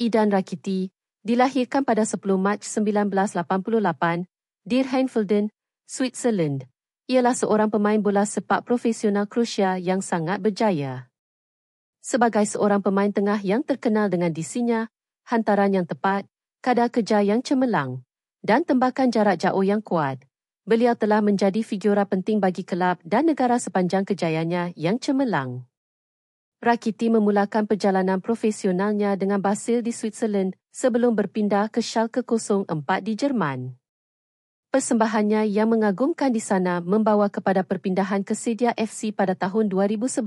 Idan Rakiti dilahirkan pada 10 Mac 1988 di Rheinfelden, Switzerland. Ialah seorang pemain bola sepak profesional Kroasia yang sangat berjaya. Sebagai seorang pemain tengah yang terkenal dengan disinya, hantaran yang tepat, kadar kejar yang cemerlang, dan tembakan jarak jauh yang kuat, beliau telah menjadi figura penting bagi kelab dan negara sepanjang kejayaannya yang cemerlang. Rakiti memulakan perjalanan profesionalnya dengan Basel di Switzerland sebelum berpindah ke Schalke 04 di Jerman. Persembahannya yang mengagumkan di sana membawa kepada perpindahan ke Sedia FC pada tahun 2011,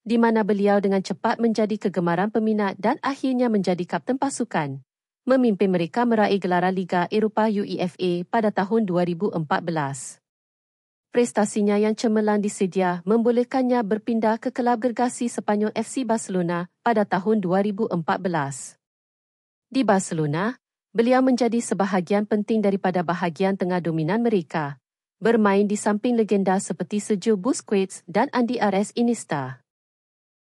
di mana beliau dengan cepat menjadi kegemaran peminat dan akhirnya menjadi kapten pasukan, memimpin mereka meraih gelaran Liga Eropah UEFA pada tahun 2014. Prestasinya yang cemerlang di Sedia membolehkannya berpindah ke kelab gergasi Sepanyol FC Barcelona pada tahun 2014. Di Barcelona, beliau menjadi sebahagian penting daripada bahagian tengah dominan mereka, bermain di samping legenda seperti Sergio Busquets dan Andy Ares Iniesta.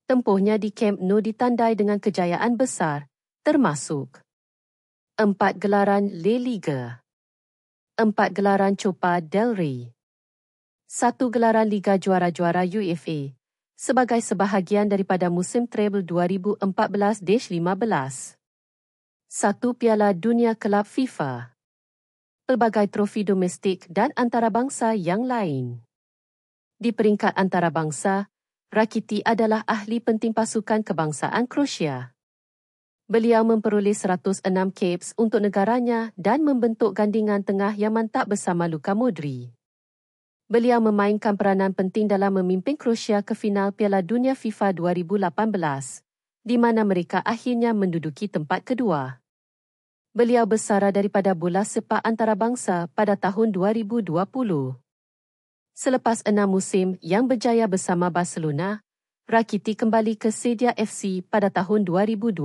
Tempuhnya di Camp Nou ditandai dengan kejayaan besar, termasuk 4 gelaran La Liga, 4 gelaran Copa del Rey, 1 gelaran Liga Juara-Juara UEFA sebagai sebahagian daripada musim treble 2014-15, 1 Piala Dunia Kelab FIFA, pelbagai trofi domestik dan antarabangsa yang lain. Di peringkat antarabangsa, Rakiti adalah ahli penting pasukan kebangsaan Kroasia. Beliau memperoleh 106 caps untuk negaranya dan membentuk gandingan tengah yang mantap bersama Luka Modric. Beliau memainkan peranan penting dalam memimpin Kroasia ke final Piala Dunia FIFA 2018, di mana mereka akhirnya menduduki tempat kedua. Beliau bersara daripada bola sepak antarabangsa pada tahun 2020. Selepas 6 musim yang berjaya bersama Barcelona, Rakiti kembali ke Sedia FC pada tahun 2020.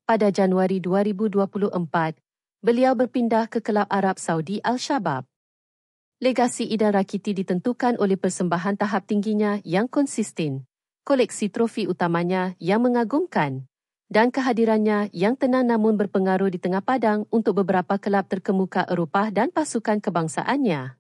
Pada Januari 2024, beliau berpindah ke kelab Arab Saudi Al-Shabab. Legasi Idan Rakiti ditentukan oleh persembahan tahap tingginya yang konsisten, koleksi trofi utamanya yang mengagumkan, dan kehadirannya yang tenang namun berpengaruh di tengah padang untuk beberapa kelab terkemuka Eropah dan pasukan kebangsaannya.